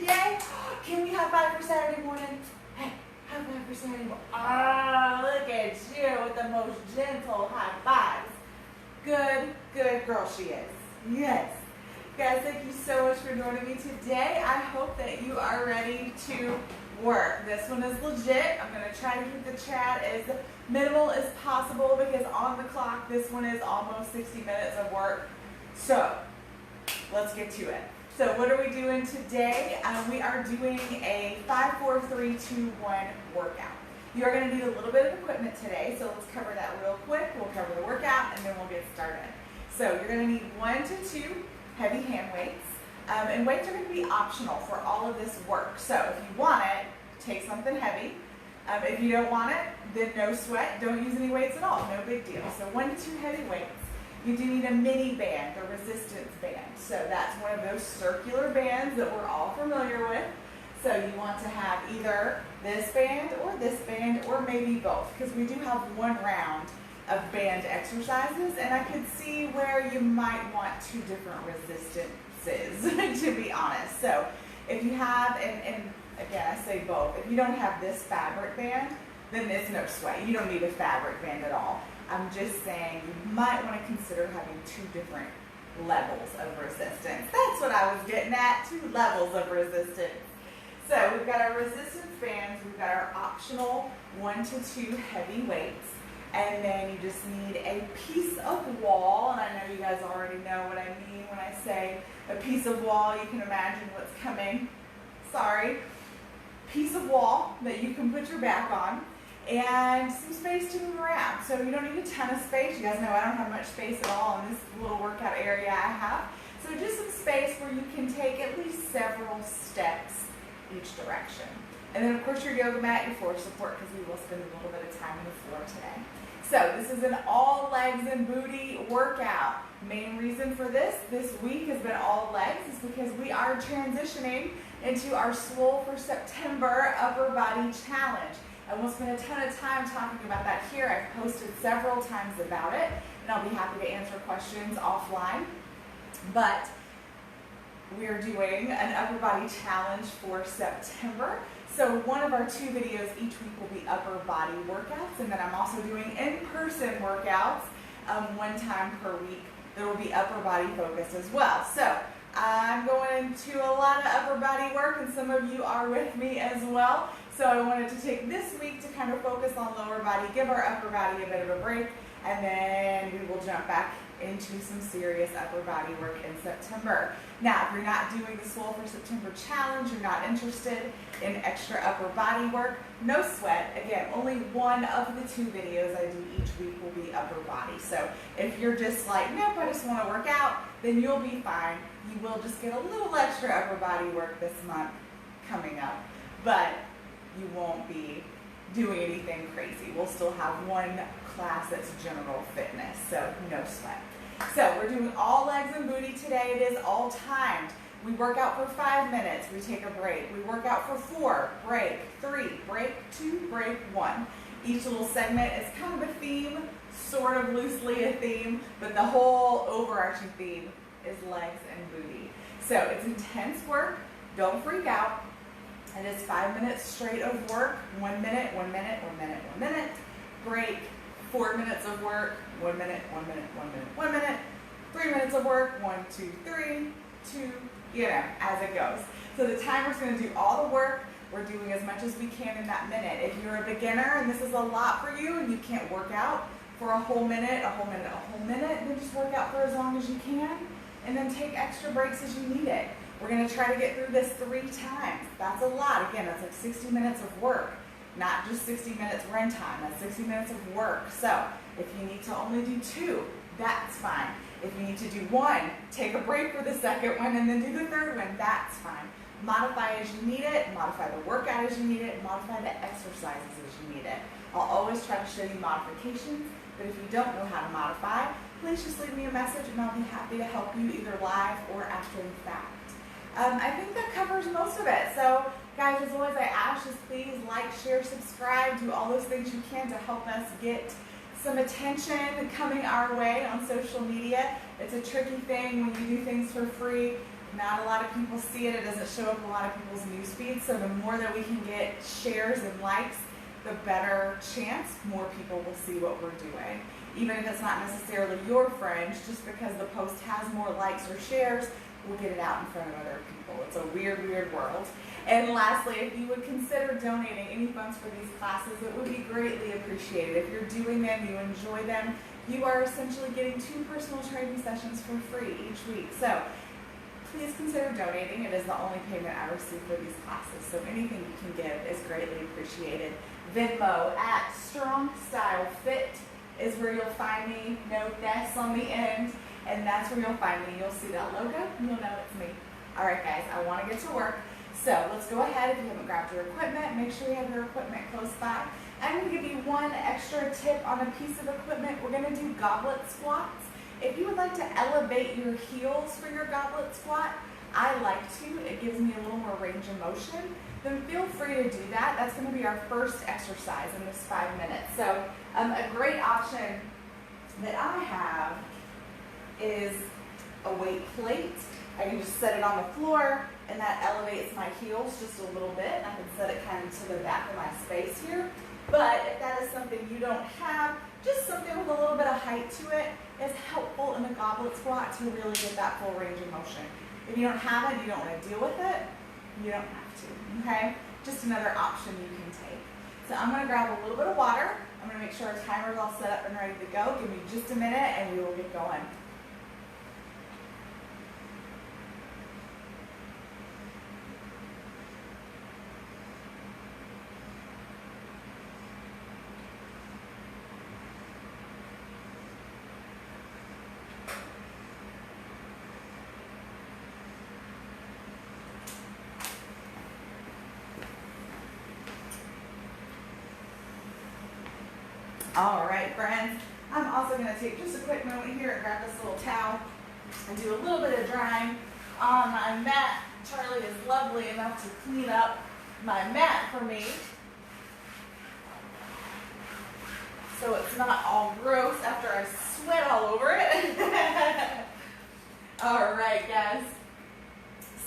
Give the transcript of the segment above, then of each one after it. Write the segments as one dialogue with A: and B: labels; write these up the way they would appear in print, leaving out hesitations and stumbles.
A: today? Can we high five for Saturday morning? Hey, high five for Saturday morning. Oh, look at you with the most gentle high fives. Good, good girl she is. Yes. Guys, thank you so much for joining me today. I hope that you are ready to work. This one is legit. I'm going to try to keep the chat as minimal as possible because on the clock, this one is almost 60 minutes of work. So, let's get to it. So what are we doing today? We are doing a 5, 4, 3, 2, 1 workout. You are going to need a little bit of equipment today, so let's cover that real quick. We'll cover the workout and then we'll get started. So you're going to need 1 to 2 heavy hand weights. And weights are going to be optional for all of this work. So if you want it, take something heavy. If you don't want it, then no sweat. Don't use any weights at all. No big deal. So 1 to 2 heavy weights. You do need a mini band, a resistance band. So that's one of those circular bands that we're all familiar with. So you want to have either this band or maybe both, because we do have one round of band exercises, and I could see where you might want 2 different resistances, to be honest. So if you have, and again, I say both, if you don't have this fabric band, then it's no sweat. You don't need a fabric band at all. I'm just saying you might want to consider having 2 different levels of resistance. That's what I was getting at, 2 levels of resistance. So we've got our resistance bands, we've got our optional 1 to 2 heavy weights, and then you just need a piece of wall, and I know you guys already know what I mean when I say a piece of wall. You can imagine what's coming. Sorry. Piece of wall that you can put your back on, and some space to move around. So you don't need a ton of space. You guys know I don't have much space at all in this little workout area I have. So just some space where you can take at least several steps each direction. And then of course your yoga mat, your floor support, because we will spend a little bit of time on the floor today. So this is an all legs and booty workout. Main reason for this week has been all legs is because we are transitioning into our Swole for September upper body challenge. I won't spend a ton of time talking about that here. I've posted several times about it, and I'll be happy to answer questions offline. But we're doing an upper body challenge for September. So one of our 2 videos each week will be upper body workouts, and then I'm also doing in-person workouts 1 time per week that will be upper body focused as well. So I'm going to a lot of upper body work, and some of you are with me as well. So I wanted to take this week to kind of focus on lower body, give our upper body a bit of a break, and then we will jump back into some serious upper body work in September. Now, if you're not doing the Swole for September challenge, you're not interested in extra upper body work, no sweat. Again, only one of the 2 videos I do each week will be upper body. So if you're just like, nope, I just want to work out, then you'll be fine. You will just get a little extra upper body work this month coming up, but you won't be doing anything crazy. We'll still have one class that's general fitness, so no sweat. So we're doing all legs and booty today. It is all timed. We work out for 5 minutes, we take a break. We work out for 4, break, 3, break, 2, break, 1. Each little segment is kind of a theme, sort of loosely a theme, but the whole overarching theme is legs and booty. So it's intense work. Don't freak out. It is 5 minutes straight of work, 1 minute, 1 minute, 1 minute, 1 minute, break, 4 minutes of work, 1 minute, 1 minute, 1 minute, 1 minute, 3 minutes of work, 1, 2, 3, 2, as it goes. So the timer's going to do all the work. We're doing as much as we can in that minute. If you're a beginner and this is a lot for you and you can't work out for a whole minute, then just work out for as long as you can, and then take extra breaks as you need it. We're going to try to get through this 3 times. That's a lot. Again, that's like 60 minutes of work, not just 60 minutes run time. That's 60 minutes of work. So if you need to only do 2, that's fine. If you need to do 1, take a break for the second one and then do the third one, that's fine. Modify as you need it, modify the workout as you need it, modify the exercises as you need it. I'll always try to show you modifications, but if you don't know how to modify, please just leave me a message and I'll be happy to help you either live or after the fact. I think that covers most of it. So guys, as always, I ask just please like, share, subscribe, do all those things you can to help us get some attention coming our way on social media. It's a tricky thing when you do things for free. Not a lot of people see it. It doesn't show up in a lot of people's news feeds. So the more that we can get shares and likes, the better chance more people will see what we're doing. Even if it's not necessarily your friends, just because the post has more likes or shares, we'll get it out in front of other people. It's a weird, weird world. And lastly, if you would consider donating any funds for these classes, it would be greatly appreciated. If you're doing them, you enjoy them, you are essentially getting 2 personal training sessions for free each week. So please consider donating. It is the only payment I receive for these classes. So anything you can give is greatly appreciated. Venmo at Strong Style Fit is where you'll find me. No ness on the end. And that's where you'll find me. You'll see that logo, and you'll know it's me. All right, guys, I want to get to work. So let's go ahead. If you haven't grabbed your equipment, make sure you have your equipment close by. I'm going to give you one extra tip on a piece of equipment. We're going to do goblet squats. If you would like to elevate your heels for your goblet squat, I like to. It gives me a little more range of motion. Then feel free to do that. That's going to be our first exercise in this 5 minutes. So a great option that I have is a weight plate. I can just set it on the floor, and that elevates my heels just a little bit. I can set it kind of to the back of my space here. But if that is something you don't have, just something with a little bit of height to it is helpful in the goblet squat to really get that full range of motion. If you don't have it, you don't want to deal with it, you don't have to, okay? Just another option you can take. So I'm going to grab a little bit of water. I'm going to make sure our timer's all set up and ready to go. Give me just a minute and we will get going. All right, friends, I'm also going to take just a quick moment here and grab this little towel and do a little bit of drying on my mat. Charlie is lovely enough to clean up my mat for me, so it's not all gross after I sweat all over it. All right, guys.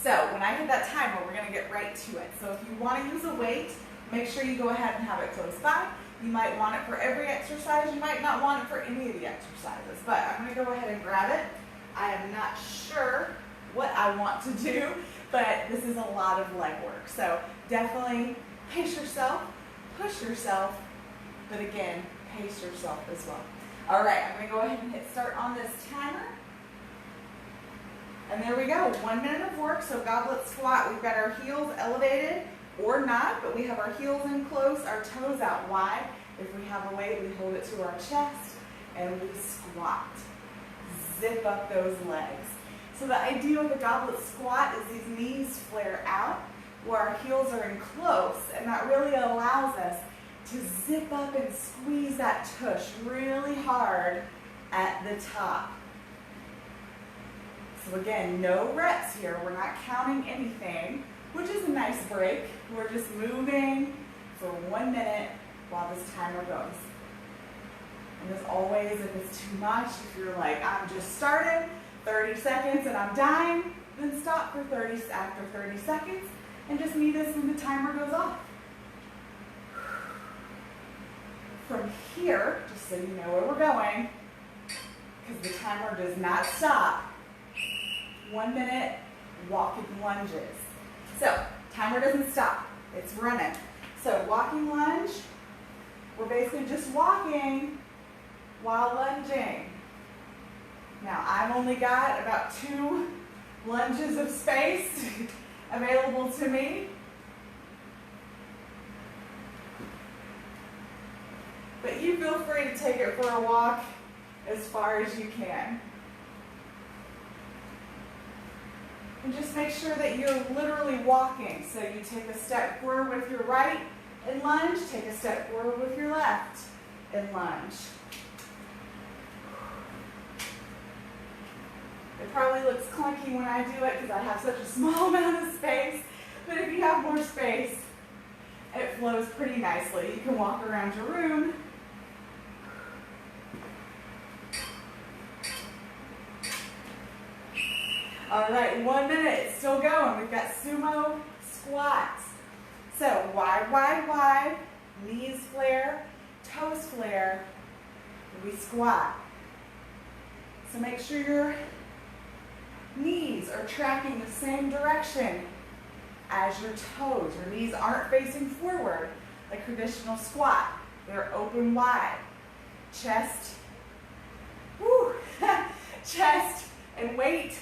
A: So when I hit that timer, we're going to get right to it. So if you want to use a weight, make sure you go ahead and have it close by. You might want it for every exercise. You might not want it for any of the exercises, but I'm going to go ahead and grab it. I am not sure what I want to do, but this is a lot of leg work. So definitely pace yourself, push yourself, but again, pace yourself as well. All right, I'm going to go ahead and hit start on this timer. And there we go, 1 minute of work. So goblet squat, we've got our heels elevated or not, but we have our heels in close, our toes out wide. If we have a weight, we hold it to our chest and we squat. Zip up those legs. So the idea with the goblet squat is these knees flare out where our heels are in close, and that really allows us to zip up and squeeze that tush really hard at the top. So again, no reps here. We're not counting anything, which is a nice break. We're just moving for 1 minute while this timer goes. And as always, if it's too much, if you're like, I'm just starting, 30 seconds and I'm dying, then stop for after 30 seconds and just meet us when the timer goes off. From here, just so you know where we're going, because the timer does not stop, 1 minute walking lunges. So, timer doesn't stop, it's running. So, walking lunge, we're basically just walking while lunging. Now, I've only got about 2 lunges of space available to me. But you feel free to take it for a walk as far as you can. And just make sure that you're literally walking. So you take a step forward with your right and lunge, take a step forward with your left and lunge. It probably looks clunky when I do it because I have such a small amount of space, but if you have more space, it flows pretty nicely. You can walk around your room. All right, 1 minute, it's still going. We've got Sumo Squats. So wide, wide, wide, knees flare, toes flare, we squat. So make sure your knees are tracking the same direction as your toes. Your knees aren't facing forward like traditional squat. They're open wide. Chest, woo, chest and weight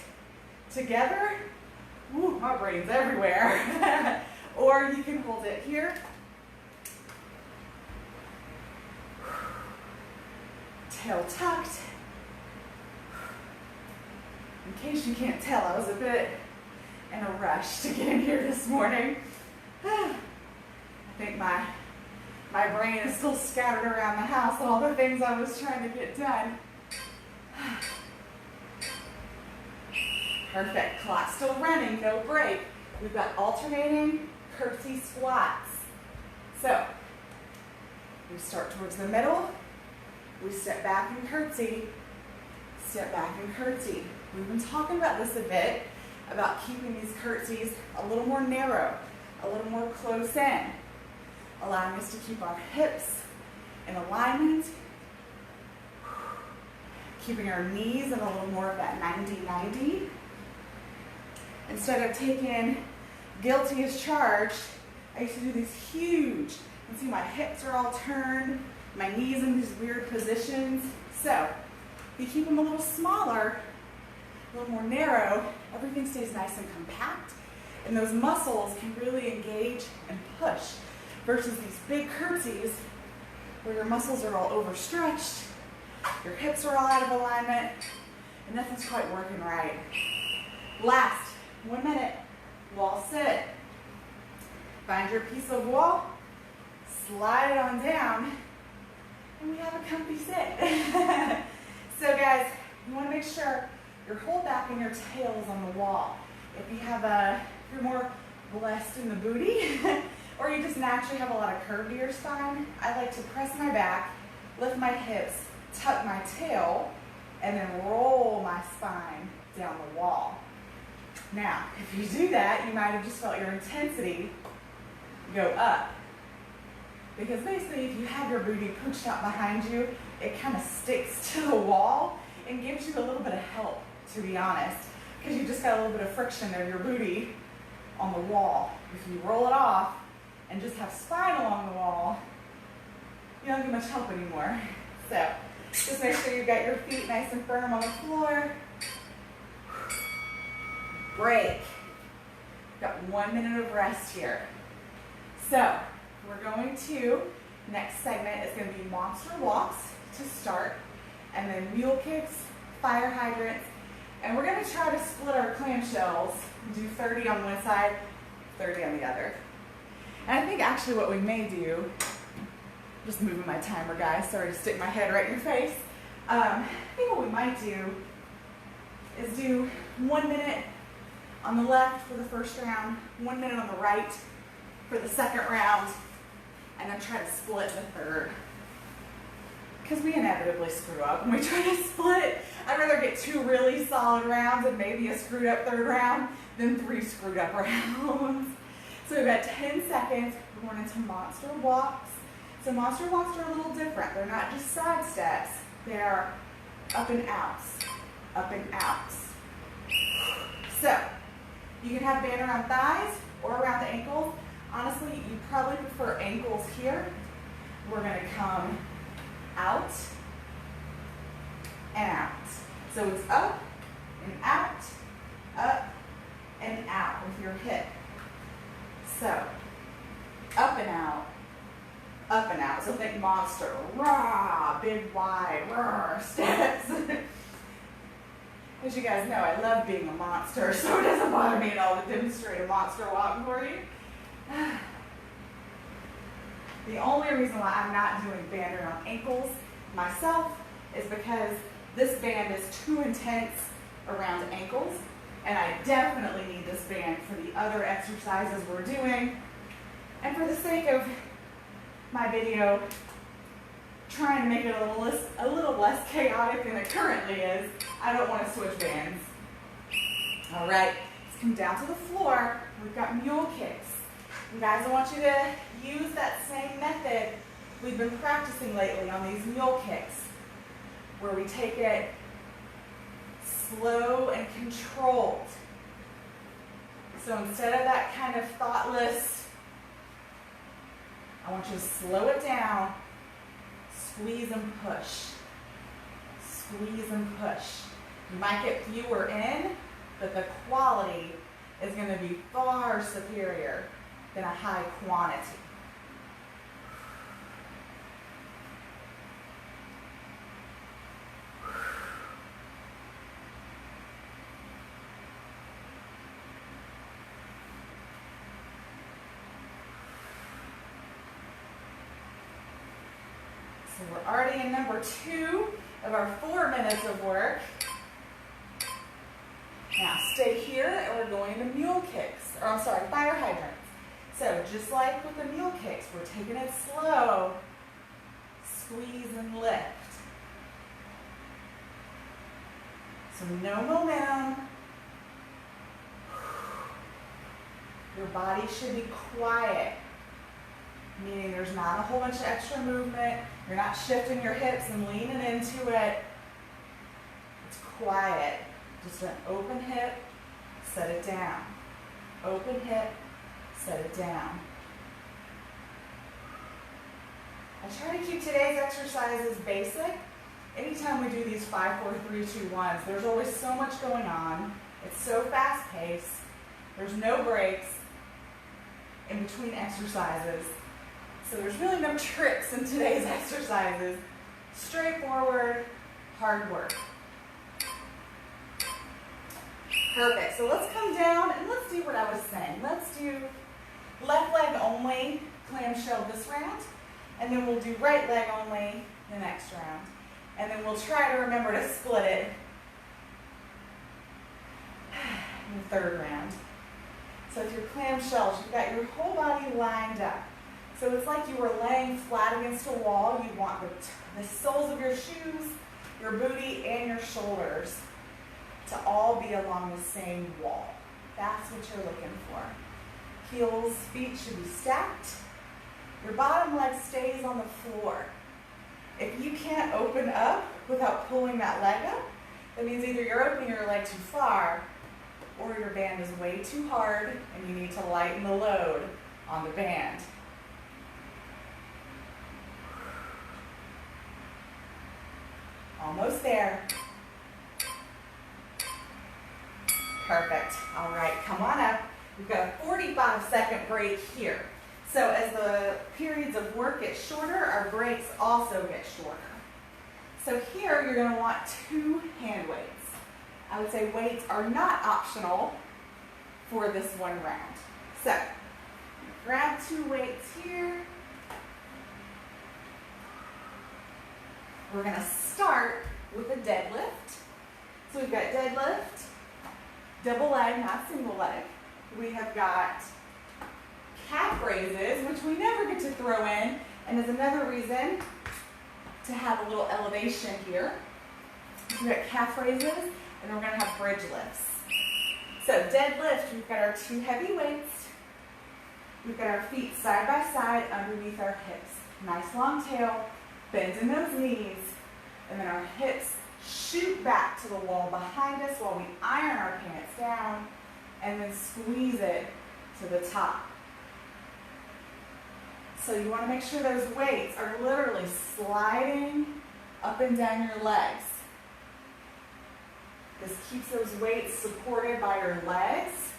A: together. Woo, my brain's everywhere. Or you can hold it here. Tail tucked. In case you can't tell, I was a bit in a rush to get in here this morning. I think my brain is still scattered around the house, all the things I was trying to get done. Perfect. Clock still running, no break. We've got alternating curtsy squats. So we start towards the middle. We step back and curtsy. Step back and curtsy. We've been talking about this a bit, about keeping these curtsies a little more narrow, a little more close in, allowing us to keep our hips in alignment, keeping our knees in a little more of that 90-90. Instead of taking guilty as charged, I used to do these huge, you can see my hips are all turned, my knees in these weird positions. So if you keep them a little smaller, a little more narrow, everything stays nice and compact, and those muscles can really engage and push, versus these big curtsies where your muscles are all overstretched, your hips are all out of alignment, and nothing's quite working right. Last 1 minute, wall sit. Find your piece of wall, slide it on down, and we have a comfy sit. So guys, you want to make sure your whole back and your tail is on the wall. If you're more blessed in the booty, or you just naturally have a lot of curve to your spine, I like to press my back, lift my hips, tuck my tail, and then roll my spine down the wall. Now, if you do that, you might have just felt your intensity go up. Because basically, if you have your booty pushed out behind you, it kind of sticks to the wall and gives you a little bit of help, to be honest, because you just got a little bit of friction of your booty on the wall. If you roll it off and just have spine along the wall, you don't get much help anymore. So just make sure you've got your feet nice and firm on the floor. Break. Got 1 minute of rest here. So we're going to, next segment is going to be monster walks to start, and then mule kicks, fire hydrants, and we're going to try to split our clamshells, do 30 on one side, 30 on the other. And I think actually what we may do, just moving my timer, guys, sorry to stick my head right in your face. I think what we might do is do 1 minute on the left for the first round, 1 minute on the right for the second round, and then try to split the third. Because we inevitably screw up when we try to split. I'd rather get 2 really solid rounds and maybe a screwed up third round than 3 screwed up rounds. So we've got 10 seconds. We're going into monster walks. So monster walks are a little different. They're not just side steps. They're up and outs, up and outs. So you can have band around thighs or around the ankles. Honestly, you probably prefer ankles here. We're going to come out and out. So it's up and out with your hip. So up and out. So think monster, rah, big wide, rah, steps. As you guys know, I love being a monster, so it doesn't bother me at all to demonstrate a monster walk for you. The only reason why I'm not doing band around ankles myself is because this band is too intense around ankles, and I definitely need this band for the other exercises we're doing. And for the sake of my video, trying to make it a little less chaotic than it currently is, I don't want to switch bands. All right, let's come down to the floor. We've got mule kicks. And guys, I want you to use that same method we've been practicing lately on these mule kicks, where we take it slow and controlled. So instead of that kind of thoughtless, I want you to slow it down, squeeze and push, squeeze and push. You might get fewer in, but the quality is going to be far superior than a high quantity. So we're already in number 2 of our 4 minutes of work. Now stay here and we're going to mule kicks, or I'm sorry, fire hydrants. So just like with the mule kicks, we're taking it slow, squeeze and lift. So no momentum. Your body should be quiet, meaning there's not a whole bunch of extra movement. You're not shifting your hips and leaning into it. It's quiet. Just an open hip, set it down. Open hip, set it down. I try to keep today's exercises basic. Anytime we do these 5, 4, 3, 2, 1s, there's always so much going on. It's so fast paced. There's no breaks in between exercises. So there's really no tricks in today's exercises. Straightforward, hard work. Perfect. So let's come down and let's do what I was saying. Let's do left leg only clamshell this round, and then we'll do right leg only the next round. And then we'll try to remember to split it in the third round. So with your clamshells, you've got your whole body lined up. So it's like you were laying flat against a wall. You want the soles of your shoes, your booty, and your shoulders to all be along the same wall. That's what you're looking for. Heels, feet should be stacked. Your bottom leg stays on the floor. If you can't open up without pulling that leg up, that means either you're opening your leg too far or your band is way too hard and you need to lighten the load on the band. Almost there. Perfect. All right, come on up. We've got a 45-second break here. So as the periods of work get shorter, our breaks also get shorter. So here you're going to want 2 hand weights. I would say weights are not optional for this one round. So grab 2 weights here. We're going to start with a deadlift. So we've got deadlift, double leg, not single leg. We have got calf raises, which we never get to throw in, and is another reason to have a little elevation here. We've got calf raises, and we're going to have bridge lifts. So deadlift, we've got our 2 heavy weights. We've got our feet side by side underneath our hips. Nice long tail, bend in those knees, and then our hips shoot back to the wall behind us while we iron our pants down, and then squeeze it to the top. So you want to make sure those weights are literally sliding up and down your legs. This keeps those weights supported by your legs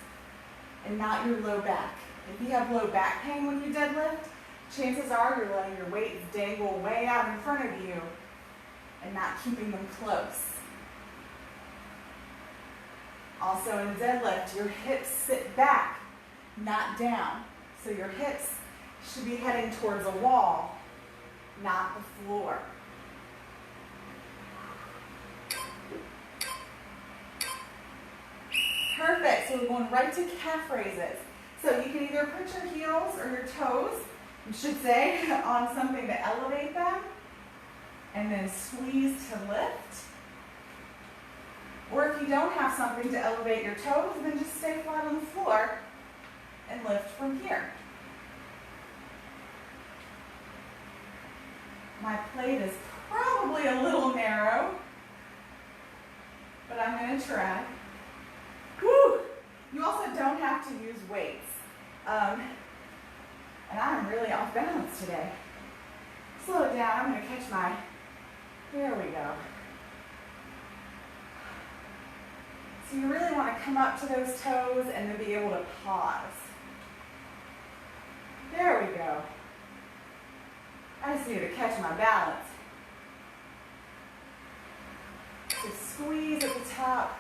A: and not your low back. If you have low back pain when you deadlift, chances are you're letting your weights dangle way out in front of you and not keeping them close. Also in deadlift, your hips sit back, not down. So your hips should be heading towards a wall, not the floor. Perfect, so we're going right to calf raises. So you can either put your heels or your toes, you should say, on something to elevate them, and then squeeze to lift. Or if you don't have something to elevate your toes, then just stay flat on the floor and lift from here. My plate is probably a little narrow, but I'm going to try. Whew! You also don't have to use weights. And I'm really off balance today. Slow it down. I'm going to catch my... There we go. So you really want to come up to those toes and then be able to pause. There we go. I just need to catch my balance. Just squeeze at the top.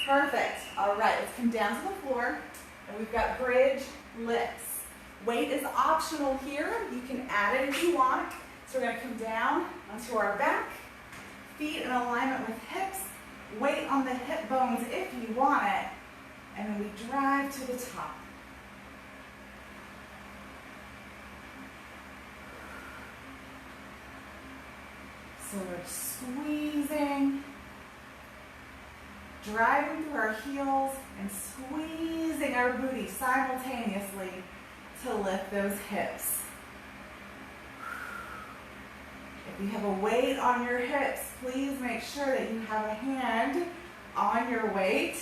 A: Perfect. All right, let's come down to the floor. And we've got bridge lifts. Weight is optional here. You can add it if you want. So we're going to come down onto our back, feet in alignment with hips, weight on the hip bones if you want it, and then we drive to the top. So we're squeezing, driving through our heels, and squeezing our booty simultaneously to lift those hips. If you have a weight on your hips, please make sure that you have a hand on your weight,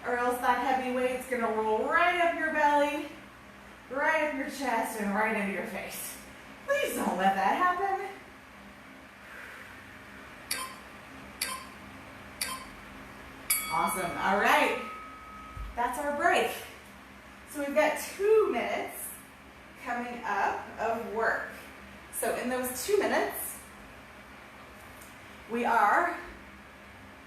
A: or else that heavy weight's going to roll right up your belly, right up your chest, and right into your face. Please don't let that happen. Awesome. All right. That's our break. So we've got 2 minutes coming up of work. So in those 2 minutes, we are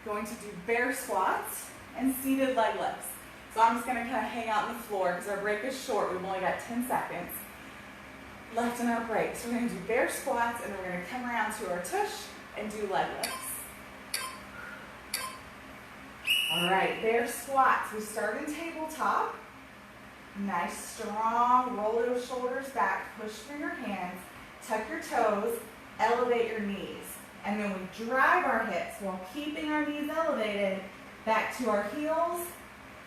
A: going to do bear squats and seated leg lifts. So I'm just going to kind of hang out on the floor because our break is short. We've only got 10 seconds left in our break. So we're going to do bear squats and then we're going to come around to our tush and do leg lifts. All right, bear squats. We start in tabletop. Nice, strong, roll those shoulders back, push through your hands, tuck your toes, elevate your knees. And then we drive our hips while keeping our knees elevated back to our heels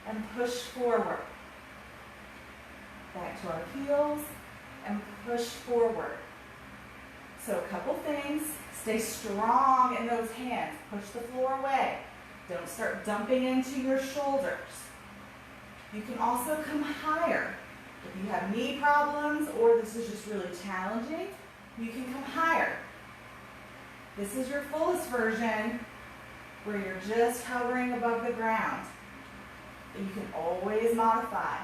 A: and push forward. Back to our heels and push forward. So a couple things. Stay strong in those hands. Push the floor away. Don't start dumping into your shoulders. You can also come higher. If you have knee problems or this is just really challenging, you can come higher. This is your fullest version where you're just hovering above the ground. But you can always modify.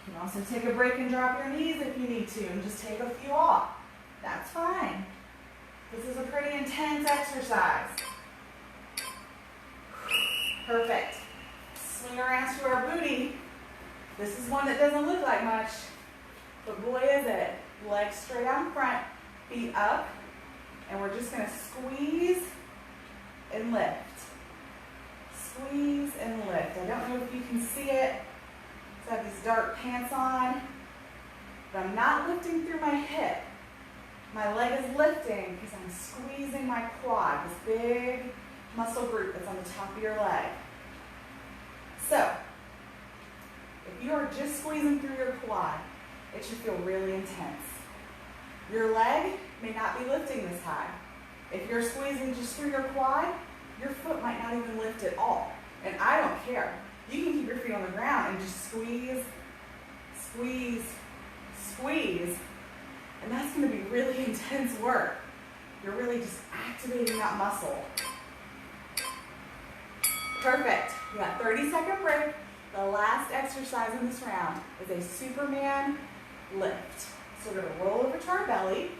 A: You can also take a break and drop your knees if you need to and just take a few off. That's fine. This is a pretty intense exercise. Perfect. Swing around to our booty. This is one that doesn't look like much, but boy is it. Legs straight out in front, feet up, and we're just going to squeeze and lift. Squeeze and lift. I don't know if you can see it. I have these dark pants on, but I'm not lifting through my hip. My leg is lifting because I'm squeezing my quad, this big muscle group that's on the top of your leg. So, if you are just squeezing through your quad, it should feel really intense. Your leg may not be lifting this high. If you're squeezing just through your quad, your foot might not even lift at all. And I don't care. You can keep your feet on the ground and just squeeze, squeeze, squeeze. And that's going to be really intense work. You're really just activating that muscle. Perfect. We got 30-second break. The last exercise in this round is a Superman lift. So we're going to roll over to our belly.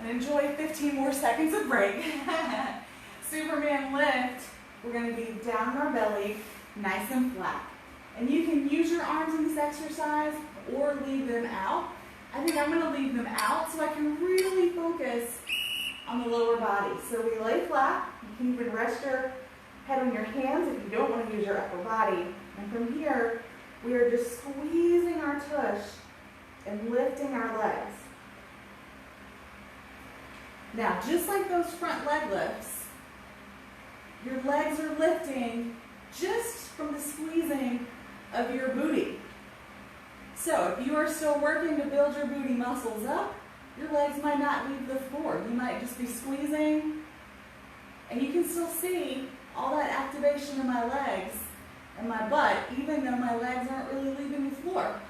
A: And enjoy 15 more seconds of break. Superman lift. We're going to be down on our belly, nice and flat. And you can use your arms in this exercise or leave them out. I think I'm going to leave them out so I can really focus on the lower body. So we lay flat. You can even rest your head on your hands if you don't want to use your upper body. And from here, we are just squeezing our tush and lifting our legs. Now, just like those front leg lifts, your legs are lifting just from the squeezing of your booty. So if you are still working to build your booty muscles up, your legs might not leave the floor. You might just be squeezing, and you can still see all that activation in my legs and my butt, even though my legs aren't really leaving the floor.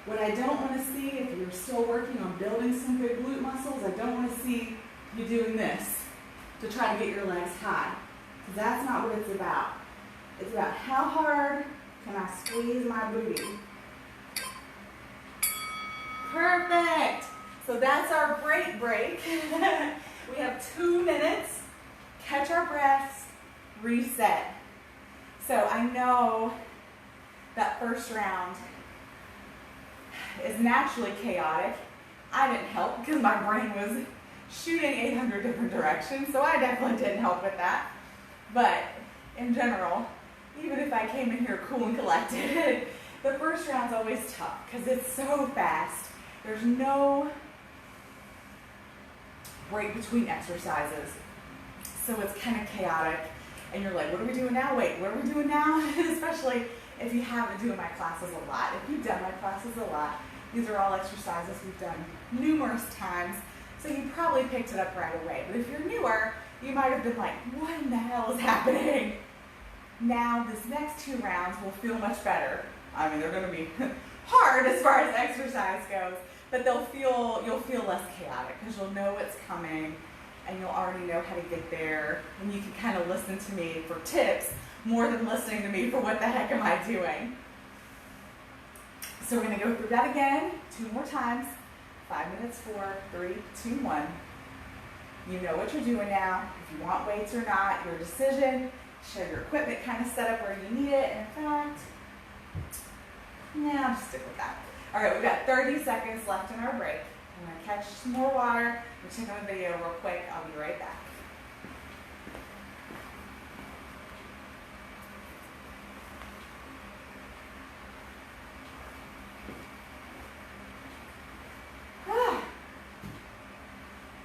A: What I don't want to see, if you're still working on building some good glute muscles, I don't want to see you doing this to try to get your legs high. Because that's not what it's about. It's about how hard can I squeeze my booty. Perfect. So that's our break. We have 2 minutes. Catch our breaths, reset. So I know that first round is naturally chaotic. I didn't help because my brain was shooting 800 different directions, so I definitely didn't help with that. But in general, even if I came in here cool and collected, the first round's always tough because it's so fast. There's no break between exercises, so it's kind of chaotic, and you're like, what are we doing now? Wait, what are we doing now? Especially if you haven't done my classes a lot. If you've done my classes a lot, these are all exercises we've done numerous times, so you probably picked it up right away. But if you're newer, you might have been like, what in the hell is happening? Now, this next 2 rounds will feel much better. I mean, they're going to be hard as far as exercise goes, but you'll feel less chaotic because you'll know what's coming and you'll already know how to get there, and you can kind of listen to me for tips more than listening to me for what the heck am I doing. So we're going to go through that again 2 more times. 5 minutes, 4, 3, 2, 1. You know what you're doing now. If you want weights or not, your decision. Show your equipment kind of set up where you need it. In fact, yeah, just stick with that. All right, we've got 30 seconds left in our break. I'm going to catch some more water. We'll check on the video real quick. I'll be right back.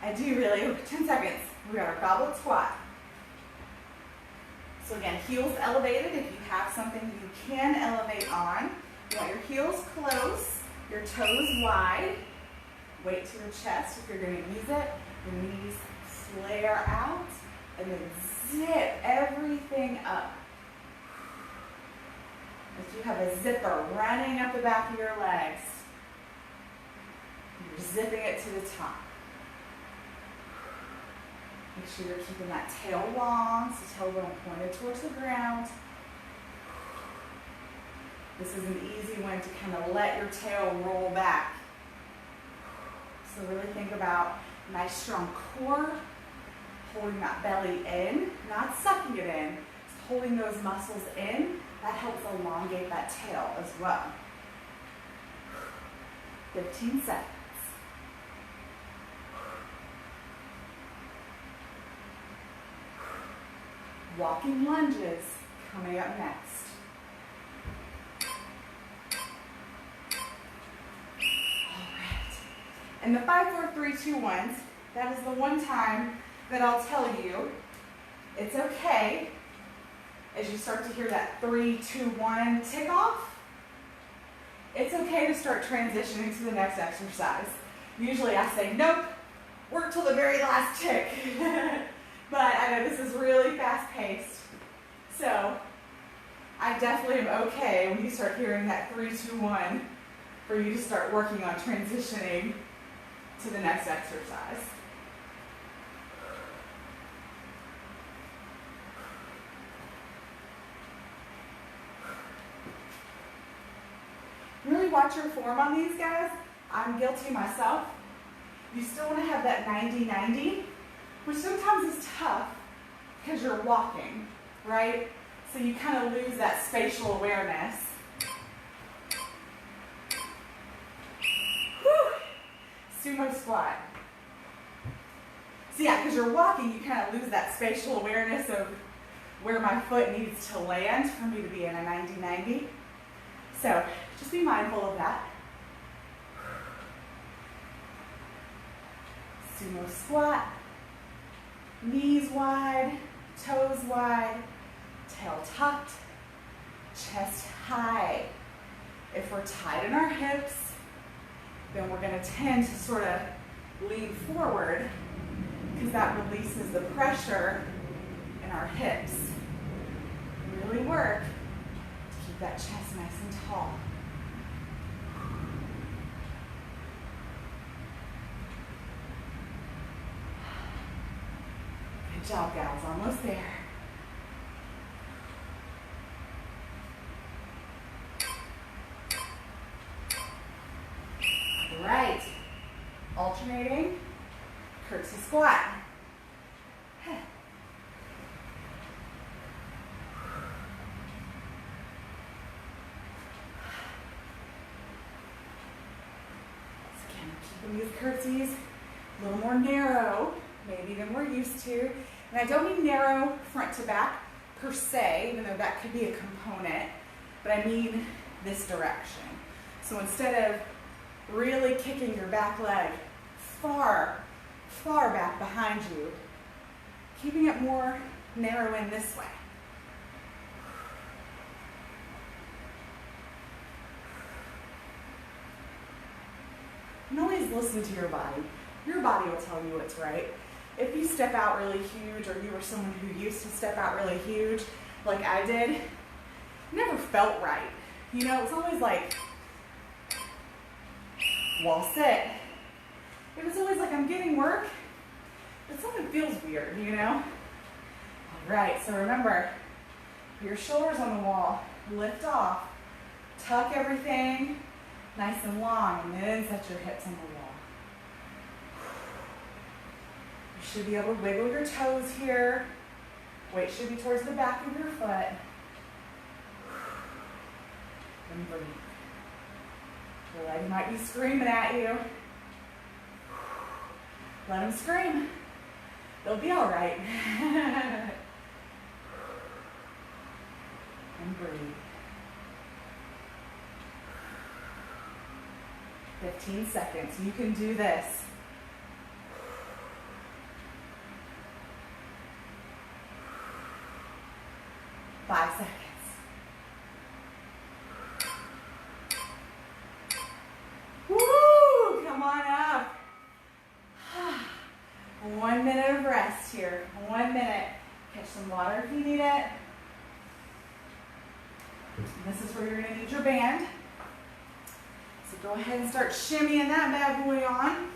A: I do really, 10 seconds. We got our Goblet Squat. So again, heels elevated. If you have something you can elevate on, you want your heels close, your toes wide, weight to your chest if you're going to use it, your knees flare out, and then zip everything up. If you have a zipper running up the back of your legs, you're zipping it to the top. Make sure you're keeping that tail long, so tailbone pointed towards the ground. This is an easy one to kind of let your tail roll back. So really think about a nice strong core, holding that belly in, not sucking it in, just holding those muscles in. That helps elongate that tail as well. 15 seconds. Walking lunges coming up next. All right. And the 5, 4, 3, 2, 1s, that is the one time that I'll tell you it's okay as you start to hear that 3, 2, 1 tick off. It's okay to start transitioning to the next exercise. Usually I say, nope, work till the very last tick. But I know this is really fast-paced, so I definitely am okay when you start hearing that 3, 2, 1 for you to start working on transitioning to the next exercise. Really watch your form on these, guys. I'm guilty myself. You still want to have that 90-90. Which sometimes is tough because you're walking, right? So you kind of lose that spatial awareness. Whew. Sumo Squat. So yeah, because you're walking, you kind of lose that spatial awareness of where my foot needs to land for me to be in a 90-90. So just be mindful of that. Sumo Squat. Knees wide, toes wide, tail tucked, chest high. If we're tight in our hips, then we're going to tend to sort of lean forward because that releases the pressure in our hips. Really work to keep that chest nice and tall. Good job, gals. Almost there. All right. Alternating curtsy squat. Keeping these curtsies a little more narrow, maybe than we're used to. And I don't mean narrow front to back per se, even though that could be a component, but I mean this direction. So instead of really kicking your back leg far, far back behind you, keeping it more narrow in this way. And always listen to your body. Your body will tell you what's right. If you step out really huge, or you were someone who used to step out really huge, like I did, it never felt right. You know, it was always like, wall sit. It was always like I'm getting work, but something feels weird, you know? All right, so remember, put your shoulders on the wall, lift off, tuck everything nice and long, and then set your hips on the wall. You should be able to wiggle your toes here. Weight should be towards the back of your foot. And breathe. Your leg might be screaming at you. Let them scream. They'll be all right. And breathe. 15 seconds. You can do this. 5 seconds. Woo! Come on up. 1 minute of rest here. 1 minute. Catch some water if you need it. And this is where you're going to need your band. So go ahead and start shimmying that bad boy on.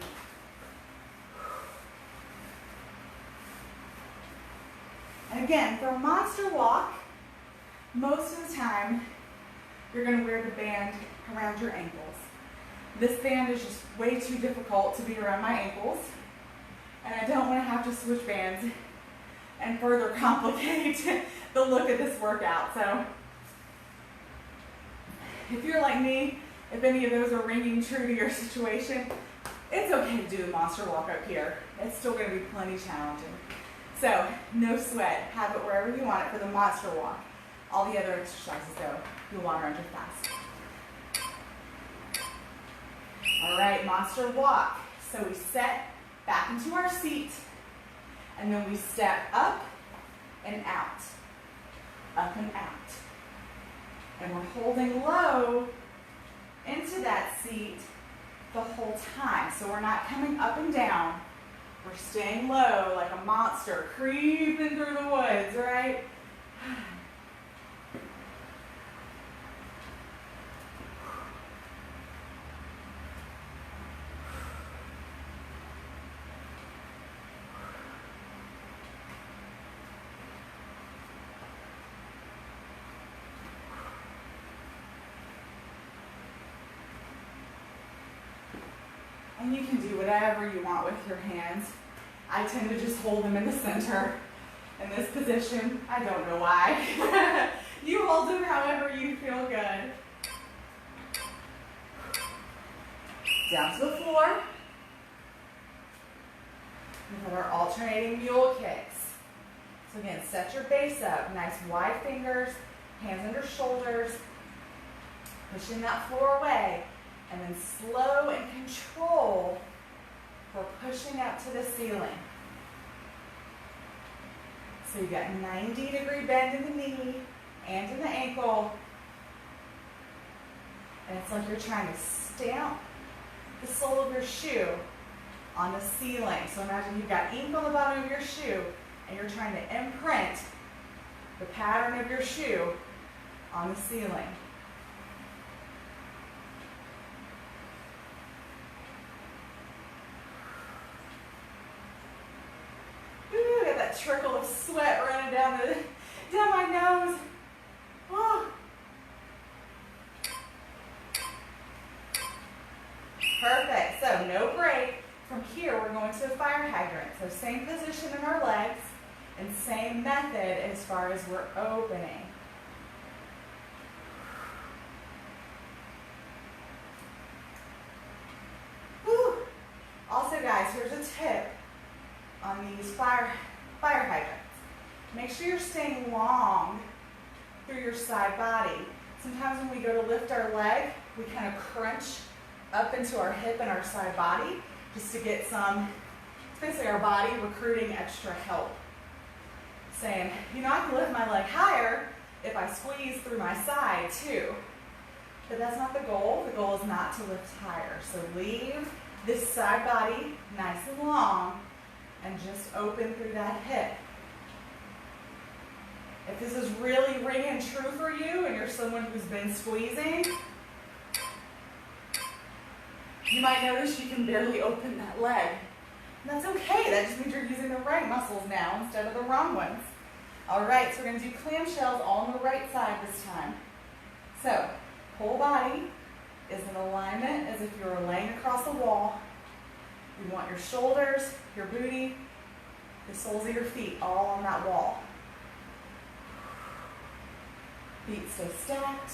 A: And again, for a monster walk, most of the time, you're going to wear the band around your ankles. This band is just way too difficult to be around my ankles, and I don't want to have to switch bands and further complicate the look of this workout. So if you're like me, if any of those are ringing true to your situation, it's okay to do the monster walk up here. It's still going to be plenty challenging. So no sweat. Have it wherever you want it for the monster walk. All the other exercises, though, you'll want to run just fast. All right, monster walk. So we set back into our seat, and then we step up and out. Up and out. And we're holding low into that seat the whole time. So we're not coming up and down. We're staying low like a monster creeping through the woods, right? And you can do whatever you want with your hands. I tend to just hold them in the center in this position. I don't know why. You hold them however you feel good. Down to the floor. We have our alternating mule kicks. So again, set your base up. Nice wide fingers, hands under shoulders. Pushing that floor away. And then slow and control We're pushing up to the ceiling. So you got 90-degree bend in the knee and in the ankle. And it's like you're trying to stamp the sole of your shoe on the ceiling. So imagine you've got ink on the bottom of your shoe and you're trying to imprint the pattern of your shoe on the ceiling. Ooh, got that trickle of sweat running down my nose. Oh. Perfect. So no break. From here, we're going to a fire hydrant. So same position in our legs and same method as far as we're opening. Whew. Also, guys, here's a tip on these fire hydrants. Make sure you're staying long through your side body. Sometimes when we go to lift our leg, we kind of crunch up into our hip and our side body just to get some, it's basically our body recruiting extra help. Saying, you know, I can lift my leg higher if I squeeze through my side too. But that's not the goal. The goal is not to lift higher. So leave this side body nice and long and just open through that hip. If this is really ringing true for you and you're someone who's been squeezing, you might notice you can barely open that leg. And that's okay. That just means you're using the right muscles now instead of the wrong ones. All right, so we're going to do clamshells all on the right side this time. So, whole body is in alignment as if you were laying across the wall. You want your shoulders, your booty, the soles of your feet all on that wall. Feet stay stacked.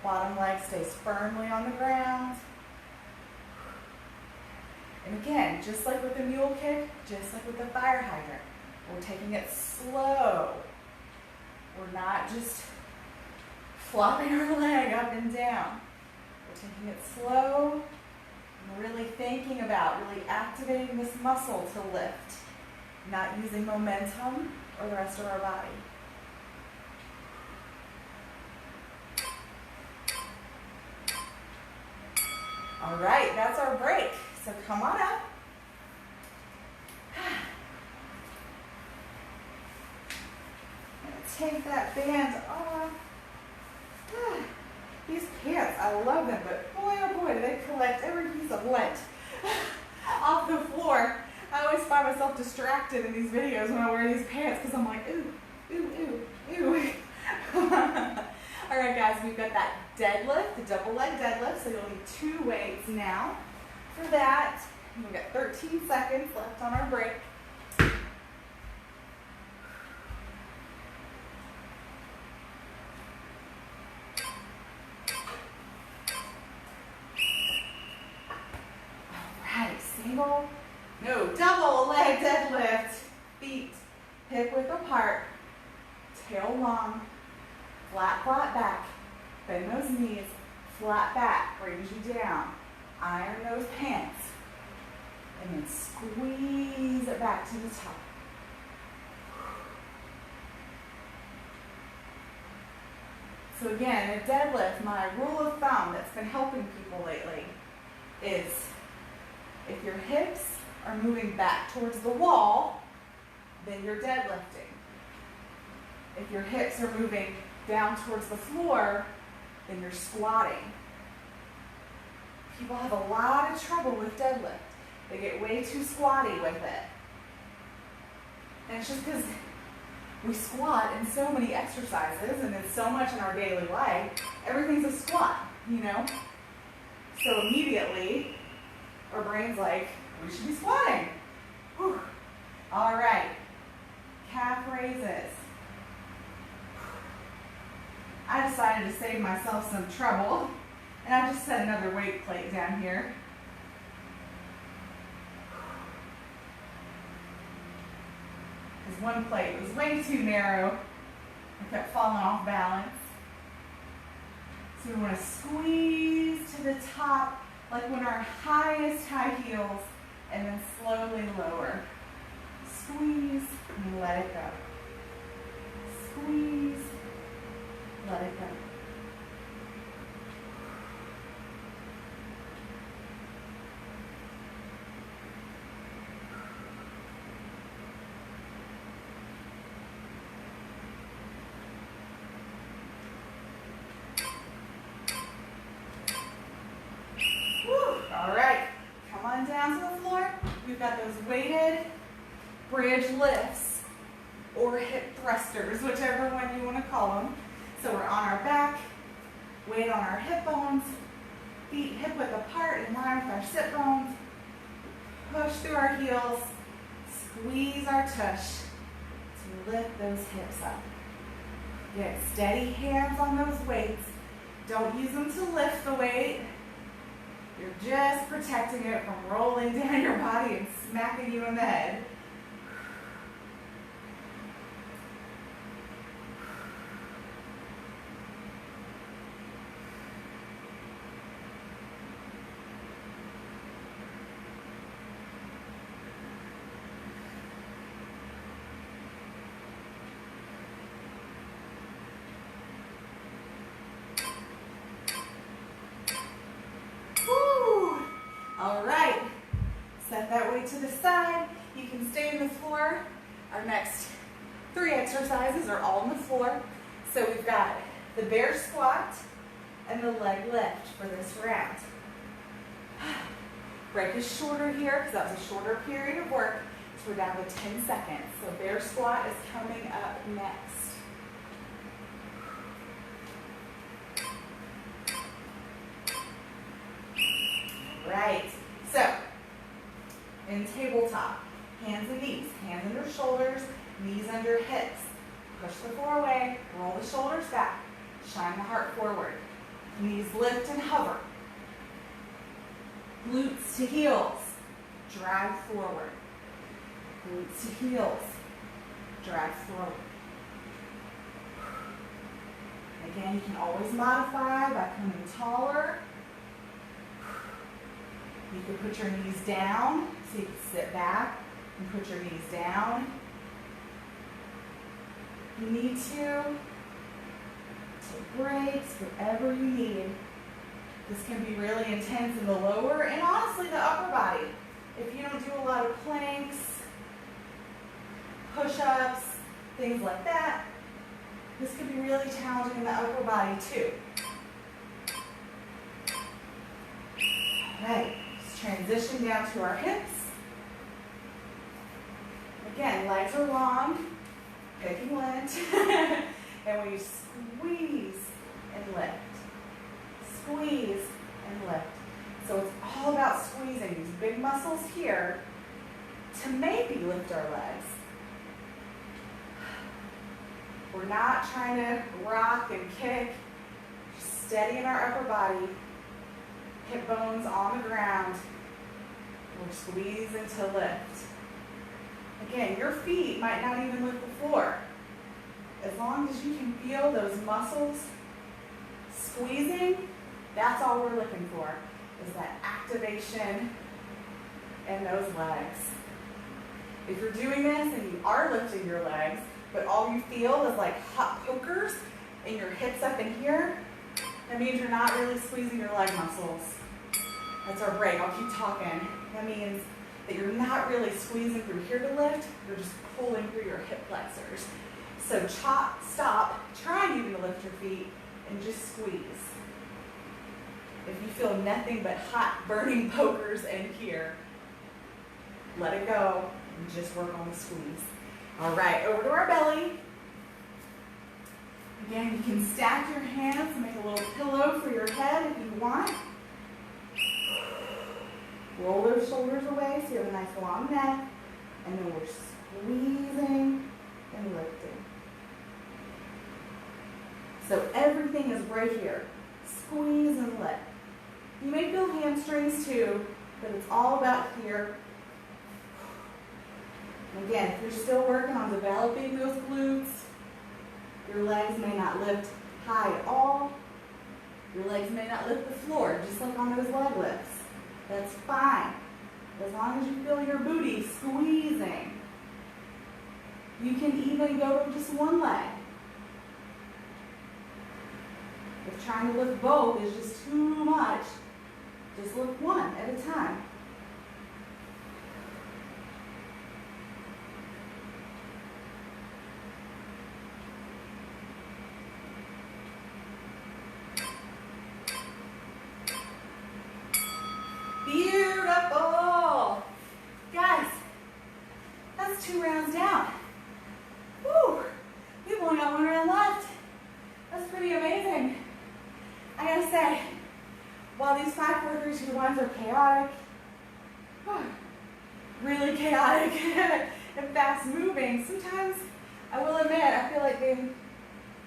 A: Bottom leg stays firmly on the ground. And again, just like with the mule kick, just like with the fire hydrant, we're taking it slow. We're not just flopping our leg up and down. We're taking it slow and really thinking about, really activating this muscle to lift, not using momentum or the rest of our body. All right, that's our break. So come on up. I'm gonna take that band off. These pants, I love them, but boy, oh boy, do they collect every piece of lint off the floor. I always find myself distracted in these videos when I wear these pants because I'm like, ooh, ooh, ooh, ooh. All right, guys, we've got that deadlift, the double leg deadlift, so you'll need 2 weights now. For that, we've got 13 seconds left on our break. All right, double leg deadlift. Feet hip width apart, tail long, flat back. Bend those knees, flat back, brings you down. Iron those pants. And then squeeze it back to the top. So again, in a deadlift, my rule of thumb that's been helping people lately is if your hips are moving back towards the wall, then you're deadlifting. If your hips are moving down towards the floor, then you're squatting. People have a lot of trouble with deadlift. They get way too squatty with it. And it's just because we squat in so many exercises and it's so much in our daily life, everything's a squat, you know? So immediately, our brain's like, we should be squatting. Whew. All right, calf raises. I decided to save myself some trouble, and I just set another weight plate down here. Because one plate was way too narrow. I kept falling off balance. So we want to squeeze to the top like when our highest high heels, and then slowly lower. Squeeze and let it go. Squeeze, let it go. All right, come on down to the floor. We've got those weighted bridge lifts or hip thrusters, whichever one you want to call them. So we're on our back, weight on our hip bones, feet hip width apart in line with our sit bones. Push through our heels, squeeze our tush to lift those hips up. Get steady hands on those weights. Don't use them to lift the weight. You're just protecting it from rolling down your body and smacking you in the head. All right, set that weight to the side. You can stay on the floor. Our next 3 exercises are all on the floor. So we've got the bear squat and the leg lift for this round. Break is shorter here because that was a shorter period of work. So we're down to 10 seconds. So bear squat is coming up next. Right, so in tabletop, hands and knees, hands under shoulders, knees under hips. Push the floor away, roll the shoulders back, shine the heart forward. Knees lift and hover. Glutes to heels, drag forward. Glutes to heels, drag forward. Again, you can always modify by coming taller. You can put your knees down, so you can sit back and put your knees down. You need to take breaks, whatever you need. This can be really intense in the lower and honestly the upper body. If you don't do a lot of planks, push-ups, things like that, this can be really challenging in the upper body too. All right. Transition down to our hips. Again, legs are long, picking lint. And we squeeze and lift. Squeeze and lift. So it's all about squeezing these big muscles here to maybe lift our legs. We're not trying to rock and kick. Just steady in our upper body. Hip bones on the ground. We're squeezing to lift. Again, your feet might not even lift the floor. As long as you can feel those muscles squeezing, that's all we're looking for, is that activation in those legs. If you're doing this and you are lifting your legs, but all you feel is like hot pokers and your hips up in here, that means you're not really squeezing your leg muscles. That's our break. I'll keep talking. That means that you're not really squeezing through here to lift. You're just pulling through your hip flexors. So stop trying even to lift your feet and just squeeze. If you feel nothing but hot burning pokers in here, let it go and just work on the squeeze. All right, over to our belly. Again, you can stack your hands and make a little pillow for your head if you want. Roll those shoulders away so you have a nice long neck. And then we're squeezing and lifting. So everything is right here. Squeeze and lift. You may feel hamstrings too, but it's all about here. Again, if you're still working on developing those glutes, your legs may not lift high at all. Your legs may not lift the floor, just like on those leg lifts. That's fine. As long as you feel your booty squeezing. You can even go to just one leg. If trying to lift both is just too much, just lift one at a time. Beautiful. Guys, that's 2 rounds down. Woo! We've only got 1 round left. That's pretty amazing. I gotta say, while these 5, 4, 3, 2, 1s are chaotic, really chaotic and fast moving, sometimes I will admit, I feel like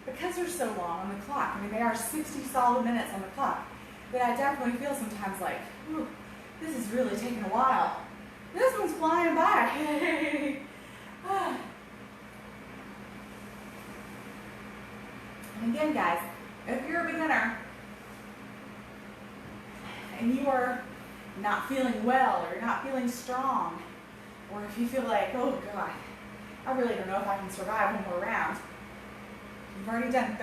A: because they're so long on the clock, I mean, they are 60 solid minutes on the clock, that I definitely feel sometimes like, ooh, this is really taking a while. This one's flying by. And again, guys, if you're a beginner and you are not feeling well or you're not feeling strong, or if you feel like, oh God, I really don't know if I can survive 1 more round. You've already done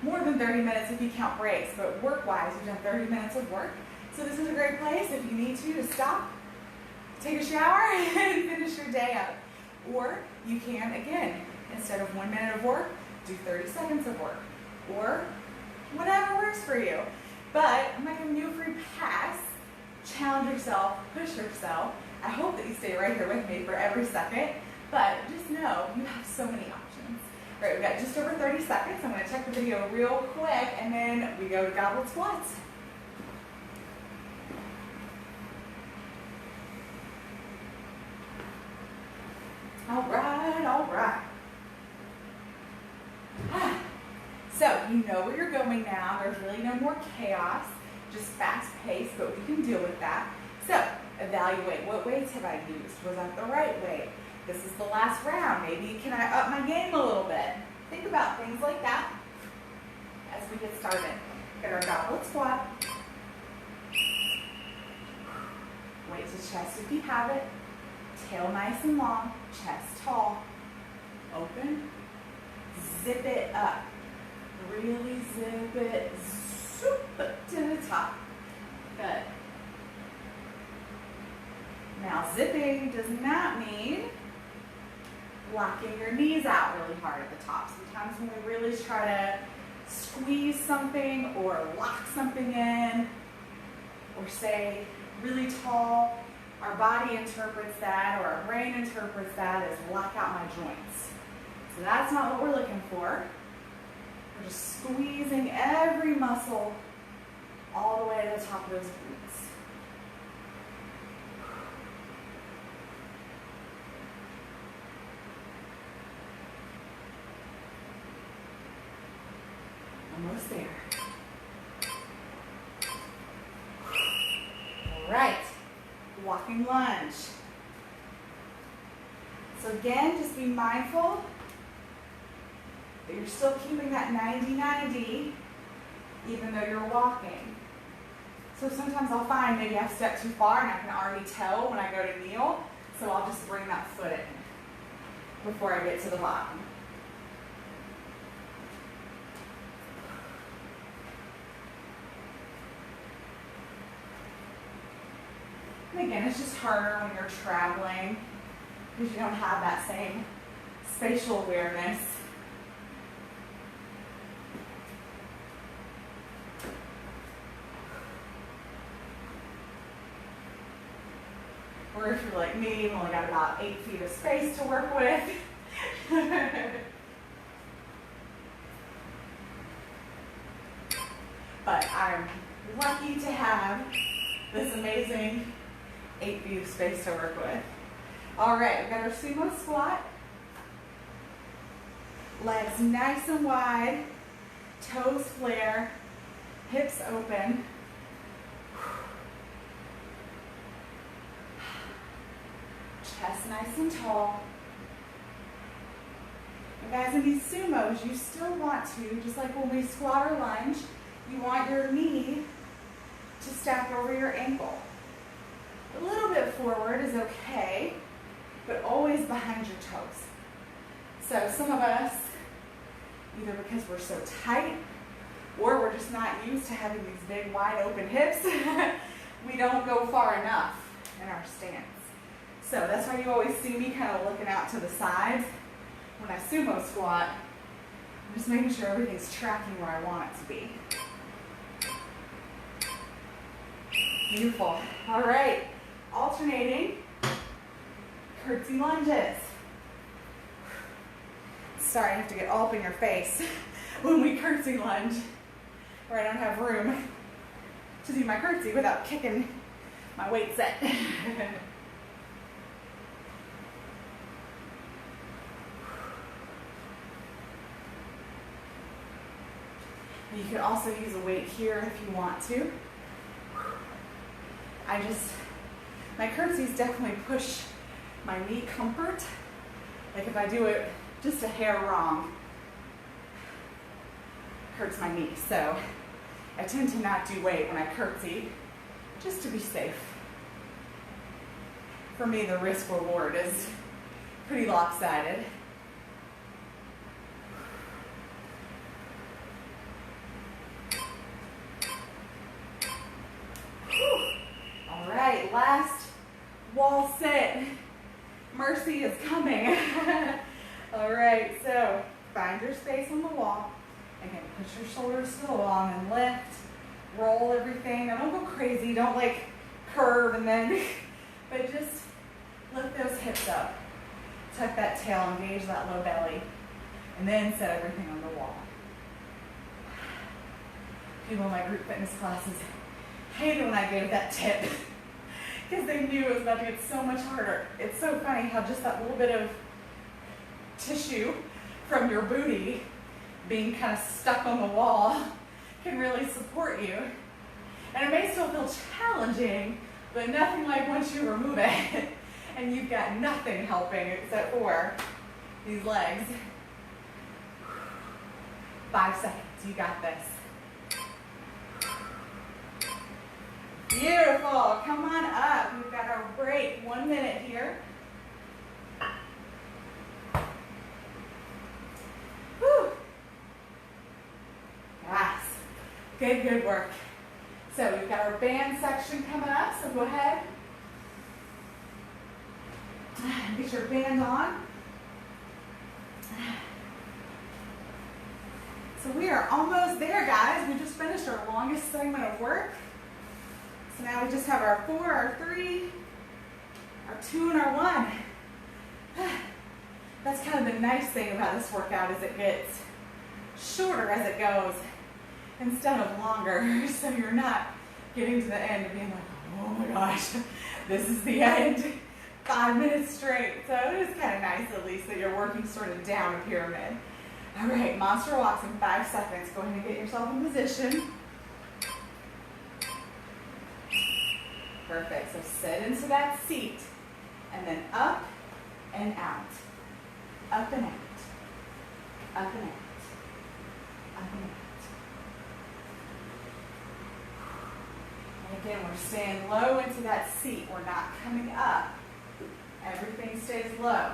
A: more than 30 minutes if you count breaks, but work-wise, you've done 30 minutes of work. So this is a great place if you need to stop, take a shower, and finish your day up. Or you can, again, instead of 1 minute of work, do 30 seconds of work. Or whatever works for you. But I'm not giving you a free pass. Challenge yourself, push yourself. I hope that you stay right here with me for every second. But just know you have so many options. All right, we've got just over 30 seconds. I'm going to check the video real quick, and then we go to Goblet Squats. All right, all right. So you know where you're going now. There's really no more chaos, just fast pace, but we can deal with that. So evaluate, what weights have I used? Was that the right weight? This is the last round. Maybe can I up my game a little bit? Think about things like that as we get started. Get our Goblet Squat. Weight to chest if you have it. Tail nice and long, chest tall. Open. Zip it up. Really zip it. Zoop it to the top. Good. Now zipping does not mean locking your knees out really hard at the top. Sometimes when we really try to squeeze something or lock something in or say really tall, our body interprets that, or our brain interprets that as lock out my joints. So that's not what we're looking for. We're just squeezing every muscle all the way to the top of those glutes. Almost there. All right. Walking lunge. So again, just be mindful that you're still keeping that 90-90 even though you're walking. So sometimes I'll find maybe I've stepped too far and I can already tell when I go to kneel, so I'll just bring that foot in before I get to the bottom. And again, it's just harder when you're traveling because you don't have that same spatial awareness. Or if you're like me, you've only got about 8 feet of space to work with. But I'm lucky to have this amazing 8 feet of space to work with. All right, we've got our Sumo Squat. Legs nice and wide, toes flare, hips open. Chest nice and tall. And guys, in these sumos, you still want to, just like when we squat or lunge, you want your knee to stack over your ankle. A little bit forward is okay, but always behind your toes. So some of us, either because we're so tight or we're just not used to having these big wide open hips, we don't go far enough in our stance. So that's why you always see me kind of looking out to the sides when I sumo squat. I'm just making sure everything's tracking where I want it to be. Beautiful. All right, alternating curtsy lunges. Sorry, I have to get all up in your face when we curtsy lunge, or I don't have room to do my curtsy without kicking my weight set. You could also use a weight here if you want to. My curtsies definitely push my knee comfort. Like if I do it just a hair wrong, hurts my knee. So I tend to not do weight when I curtsy, just to be safe. For me, the risk reward is pretty lopsided. All right, last wall sit. Mercy is coming. All right, so find your space on the wall. Again, push your shoulders to the wall and lift, roll everything. Now don't go crazy, don't like curve and then, but just lift those hips up. Tuck that tail, engage that low belly, and then set everything on the wall. People in my group fitness classes hated when I gave that tip because they knew it was about to get so much harder. It's so funny how just that little bit of tissue from your booty being kind of stuck on the wall can really support you. And it may still feel challenging, but nothing like once you remove it and you've got nothing helping except for these legs. 5 seconds, you got this. Beautiful, come on up. We've got our break, 1 minute here. Whew. Yes, good work. So we've got our band section coming up, so go ahead. Get your band on. So we are almost there, guys. We just finished our longest segment of work. So now we just have our 4, our 3, our 2, and our 1. That's kind of the nice thing about this workout is it gets shorter as it goes instead of longer. So you're not getting to the end and being like, oh my gosh, this is the end. 5 minutes straight. So it is kind of nice at least that you're working sort of down a pyramid. All right, monster walks in 5 seconds. Go ahead and get yourself in position. Perfect. So sit into that seat and then up and out. Up and out. Up and out. Up and out. And again, we're staying low into that seat. We're not coming up. Everything stays low.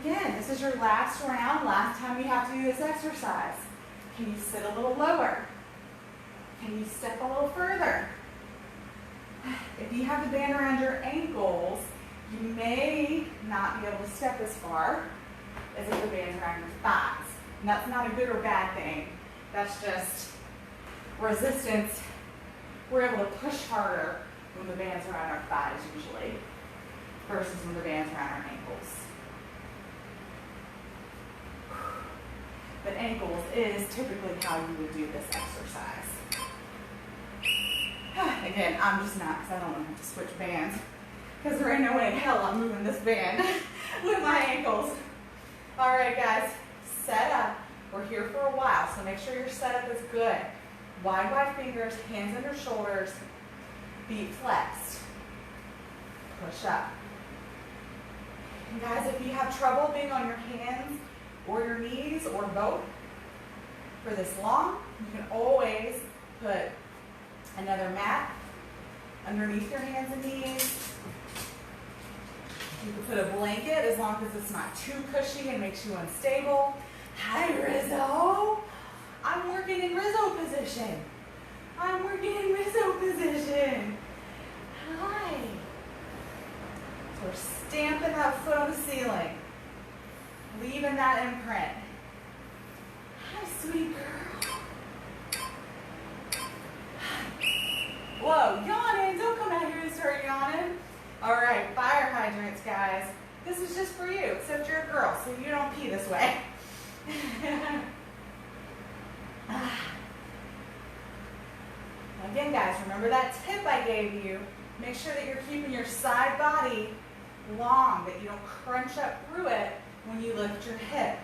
A: Again, this is your last round, last time you have to do this exercise. Can you sit a little lower? Can you step a little further? If you have the band around your ankles, you may not be able to step as far as if the band's around your thighs. And that's not a good or bad thing. That's just resistance. We're able to push harder when the band's around our thighs usually versus when the band's around our ankles. But ankles is typically how you would do this exercise. Again, I'm just not, because I don't want to have to switch bands. Because there ain't no way in hell I'm moving this band with my ankles. All right, guys, set up. We're here for a while, so make sure your setup is good. Wide fingers, hands under shoulders, feet flexed. Push up. And guys, if you have trouble being on your hands or your knees or both for this long, you can always put Another mat underneath your hands and knees. You can put a blanket as long as it's not too cushy and makes you unstable. Hi, Rizzo. I'm working in Rizzo position. I'm working in Rizzo position. Hi. So we're stamping that foot on the ceiling. Leaving that imprint. Hi, sweet girl. Whoa, yawning. Don't come out here and start yawning. All right, fire hydrants, guys. This is just for you, except you're a girl, so you don't pee this way. Again, guys, remember that tip I gave you. Make sure that you're keeping your side body long, that you don't crunch up through it when you lift your hip.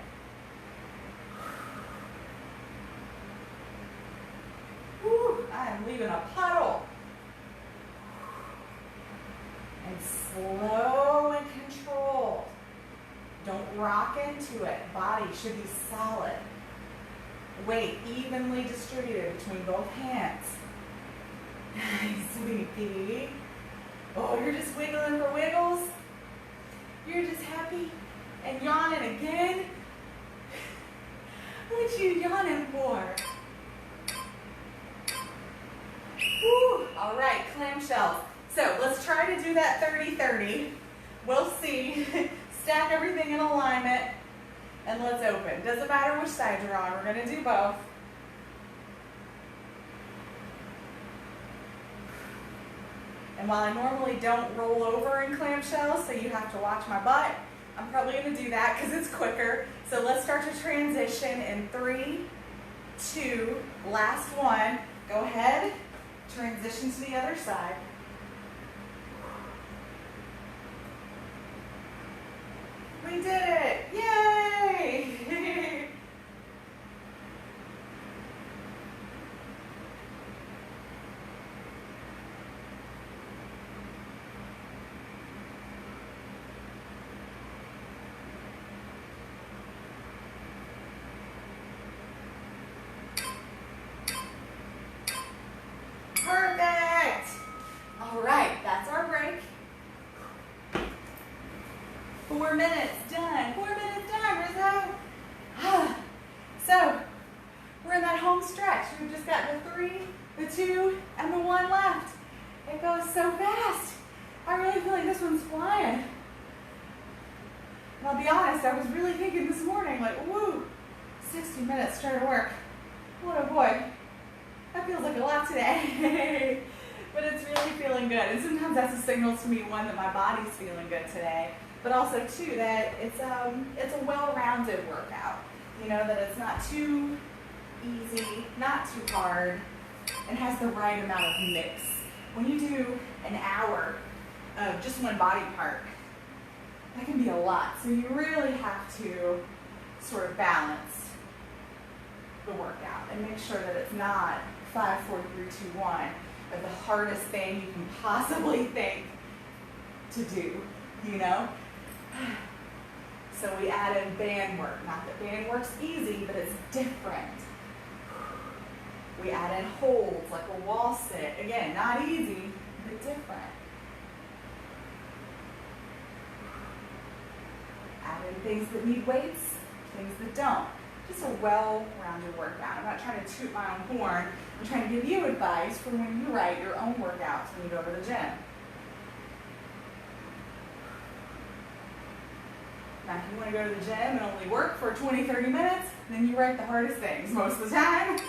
A: Whew, I am leaving a puddle. And slow and controlled. Don't rock into it. Body should be solid. Weight evenly distributed between both hands. Sweetie. Oh, you're just wiggling for wiggles? You're just happy and yawning again? What you yawning for? Woo. All right, clamshells. So let's try to do that 30-30. We'll see. Stack everything in alignment and let's open. Doesn't matter which side you're on. We're going to do both. And while I normally don't roll over in clamshells, so you have to watch my butt, I'm probably going to do that because it's quicker. So let's start to transition in 3, 2, last one. Go ahead, transition to the other side. We did it! Yay! Perfect! All right, that's our break. 4 minutes done. 4 minutes done, Rizzo. So, we're in that home stretch. We've just got the 3, the 2, and the 1 left. It goes so fast. I really feel like this one's flying. And I'll be honest, I was really thinking this morning, like, woo, 60 minutes straight to work. What a boy. That feels like a lot today. But it's really feeling good. And sometimes that's a signal to me, one, that my body's feeling good today. But also, too, that it's a well-rounded workout. You know, that it's not too easy, not too hard, and has the right amount of mix. When you do an hour of just one body part, that can be a lot. So you really have to sort of balance the workout and make sure that it's not 5, 4, 3, 2, 1, but the hardest thing you can possibly think to do, you know? So we added band work. Not that band work's easy, but it's different. We added holds, like a wall sit. Again, not easy, but different. Added things that need weights, things that don't. Just a well-rounded workout. I'm not trying to toot my own horn. I'm trying to give you advice for when you write your own workouts when you go to the gym. Now, if you want to go to the gym and only work for 20, 30 minutes, then you write the hardest things most of the time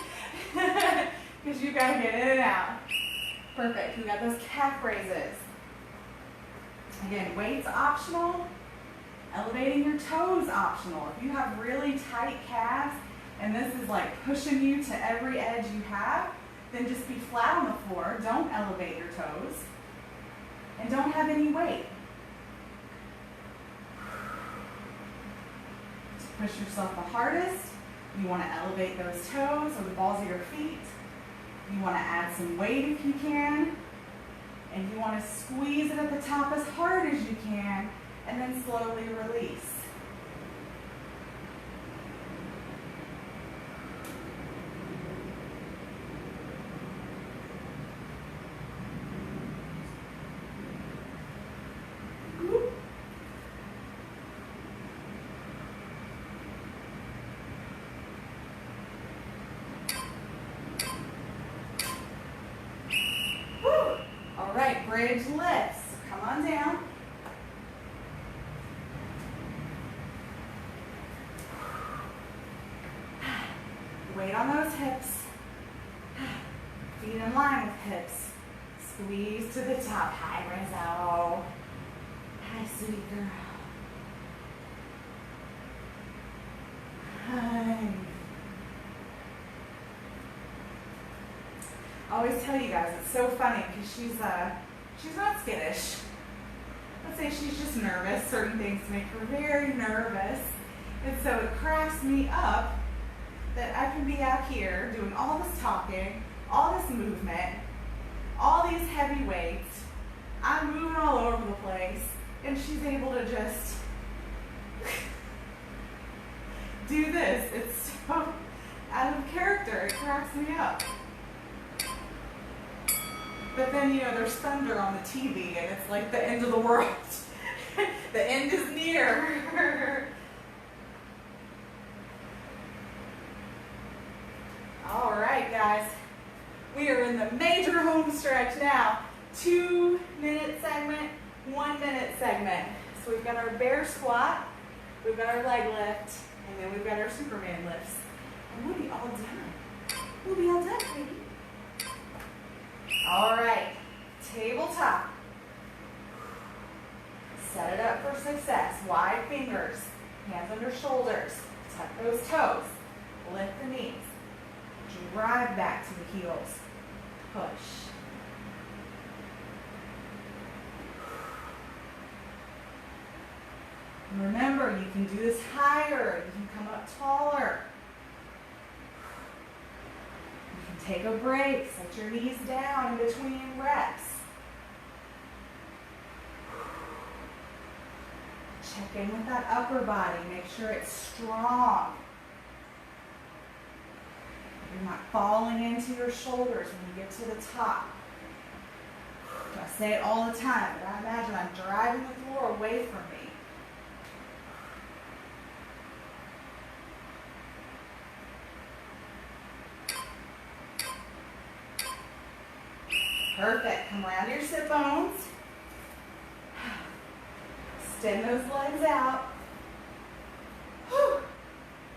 A: because you got to get in and out. Perfect. We got those calf raises. Again, weights optional. Elevating your toes optional. If you have really tight calves and this is like pushing you to every edge you have, then just be flat on the floor. Don't elevate your toes. And don't have any weight. To push yourself the hardest, you want to elevate those toes or the balls of your feet. You want to add some weight if you can. And you want to squeeze it at the top as hard as you can, and then slowly release. bridge lifts. Come on down. Weight on those hips. Feet in line with hips. Squeeze to the top. Hi, Rizzo. Hi, sweet girl. Hi. I always tell you guys, it's so funny because she's not skittish. Let's say she's just nervous. Certain things make her very nervous. And so it cracks me up that I can be out here doing all this talking, all this movement, all these heavy weights. I'm moving all over the place, and she's able to just do this. It's so out of character. It cracks me up. But then, you know, there's thunder on the TV, and it's like the end of the world. The end is near. All right, guys. We are in the major home stretch now. 2-minute segment, 1-minute segment. So we've got our bear squat, we've got our leg lift, and then we've got our Superman lifts. And we'll be all done. We'll be all done, baby. All right, tabletop. Set it up for success. Wide fingers, hands under shoulders. Tuck those toes. Lift the knees. Drive back to the heels. Push. And remember, you can do this higher. You can come up taller. You can take a break. Set your knees down in between reps. Check in with that upper body. Make sure it's strong. You're not falling into your shoulders when you get to the top. I say it all the time, but I imagine I'm driving the floor away from me. Perfect. Come around your sit bones. Extend those legs out.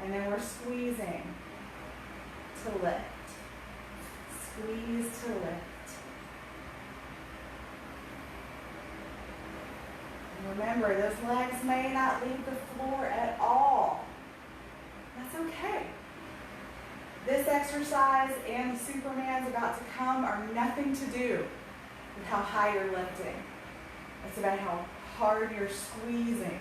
A: And then we're squeezing to lift. Squeeze to lift. And remember, those legs may not leave the floor at all. That's okay. This exercise and the Superman's about to come are nothing to do with how high you're lifting. It's about how hard you're squeezing.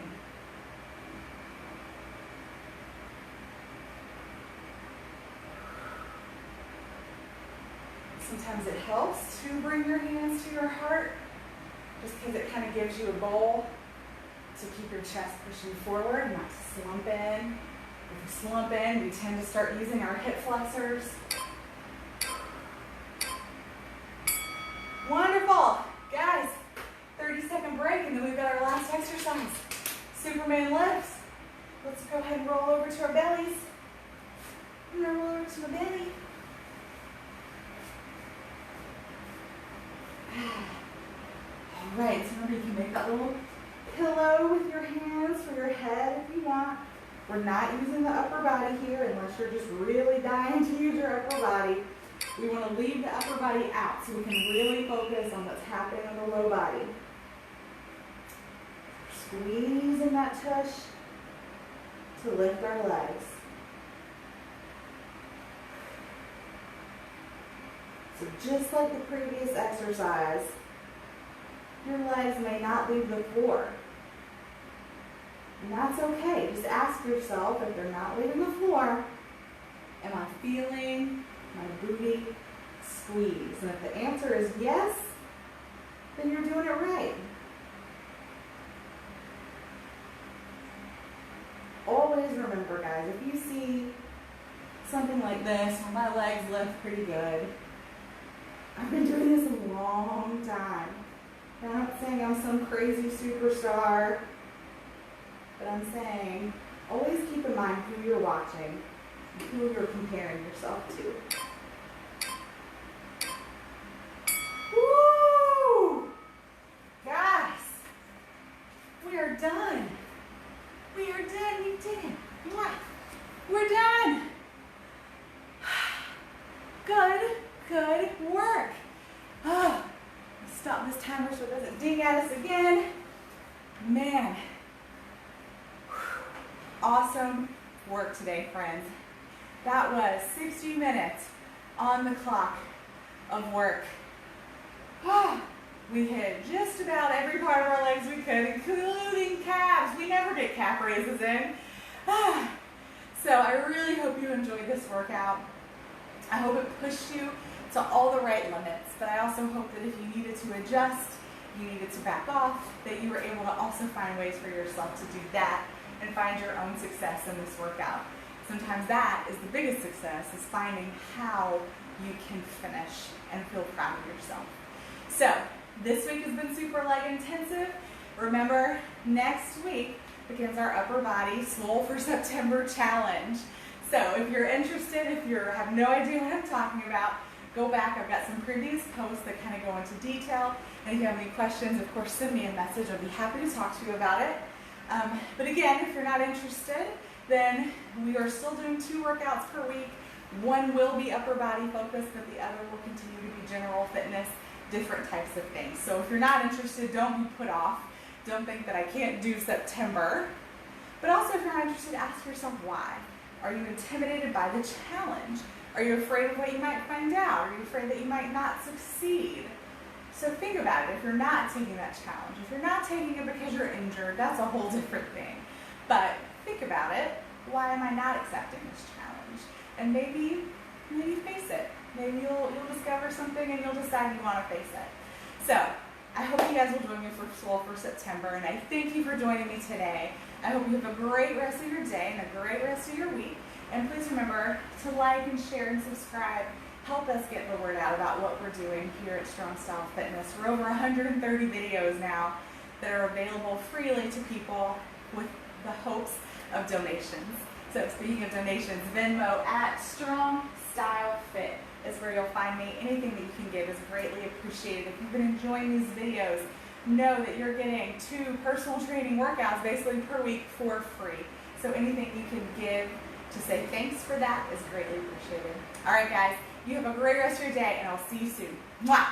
A: Sometimes it helps to bring your hands to your heart, just because it kind of gives you a goal to keep your chest pushing forward, not to slump in. If we slump in, we tend to start using our hip flexors. Wonderful. Guys, 30-second break, and then we've got our last exercise. Superman lifts. Let's go ahead and roll over to our bellies. I'm going to roll over to my belly. All right, so remember you can make that little pillow with your hands for your head if you want. We're not using the upper body here unless you're just really dying to use your upper body. We want to leave the upper body out so we can really focus on what's happening on the low body. Squeezing that tush to lift our legs. So just like the previous exercise, your legs may not leave the floor. And that's okay. Just ask yourself, if they're not leaving the floor, am I feeling my booty squeeze? And if the answer is yes, then you're doing it right. Always remember, guys, if you see something like this, where my legs lift pretty good, I've been doing this a long time. And I'm not saying I'm some crazy superstar, but I'm saying always keep in mind who you're watching and who you're comparing yourself to. Woo! ding at us again. Man, awesome work today, friends. That was 60 minutes on the clock of work. We hit just about every part of our legs we could, including calves. We never get calf raises in. So I really hope you enjoyed this workout. I hope it pushed you to all the right limits, but I also hope that if you needed to adjust, you needed to back off, that you were able to also find ways for yourself to do that and find your own success in this workout. Sometimes that is the biggest success, is finding how you can finish and feel proud of yourself. So this week has been super leg intensive. Remember, next week begins our upper body Swole for September challenge. So if you're interested, if you have no idea what I'm talking about, go back. I've got some previous posts that kind of go into detail. And if you have any questions, of course, send me a message. I'll be happy to talk to you about it. But again, if you're not interested, then we are still doing 2 workouts per week. One will be upper body focused, but the other will continue to be general fitness, different types of things. So if you're not interested, don't be put off. Don't think that I can't do September. But also, if you're not interested, ask yourself why. Are you intimidated by the challenge? Are you afraid of what you might find out? Are you afraid that you might not succeed? So think about it. If you're not taking that challenge, if you're not taking it because you're injured, that's a whole different thing. But think about it. Why am I not accepting this challenge? And maybe face it. Maybe you'll discover something and you'll decide you want to face it. So I hope you guys will join me for Swole for September, and I thank you for joining me today. I hope you have a great rest of your day and a great rest of your week. And please remember to like and share and subscribe. Help us get the word out about what we're doing here at Strong Style Fitness. We're over 130 videos now that are available freely to people with the hopes of donations. So speaking of donations, Venmo at Strong Style Fit is where you'll find me. Anything that you can give is greatly appreciated. If you've been enjoying these videos, know that you're getting 2 personal training workouts basically per week for free. So anything you can give to say thanks for that is greatly appreciated. All right, guys, you have a great rest of your day, and I'll see you soon. Mwah!